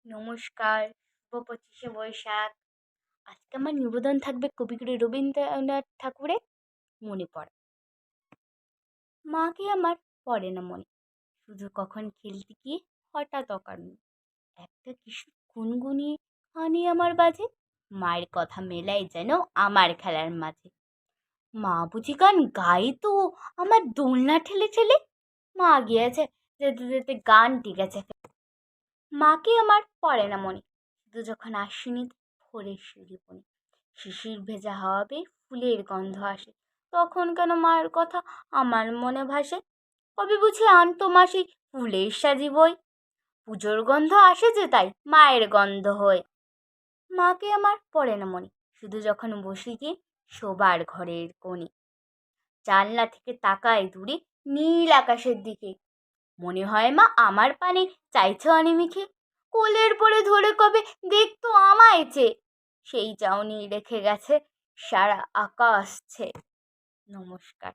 নমস্কার, শুভ ২৫শে বৈশাখ। আজকে আমার নিবেদন থাকবে কবিগুরু রবীন্দ্রনাথ ঠাকুরের মনে পড়ে। মাকে আমার পড়ে না মনে, শুধু কখন খেলতে গিয়ে হঠাৎ অকারণে একটা কিশোর গুনগুনিয়ে হানি আমার বাজে। মায়ের কথা মেলাই যেন আমার খেলার মাঝে। মা বুঝি গান গাই তো আমার দোলনা ঠেলে ঠেলে। মা গিয়েছে যেতে যেতে গান টিকেছে। মাকে আমার পড়ে না মনে, শুধু যখন আশ্বিনীতে ভোরের সিঁড়ি বনে শিশির ভেজা হাওয়া পেয়ে ফুলের গন্ধ আসে, তখন কেন মায়ের কথা আমার মনে ভাসে। কবে বুঝি আনতো মাসি ফুলের সাজি বই, পুজোর গন্ধ আসে যে তাই মায়ের গন্ধ হয়ে। মাকে আমার পড়ে না মনে, শুধু যখন বসে গিয়ে শোবার ঘরের কোণে জানলা থেকে তাকায় দূরে নীল আকাশের দিকে। মনে হয় মা আমার পানে চাইছে অনিমিখে, কোলের পরে ধরে কবে দেখতো আমায় চেয়ে। সেই চাউনি রেখে গেছে সারা আকাশ ছেয়ে। নমস্কার।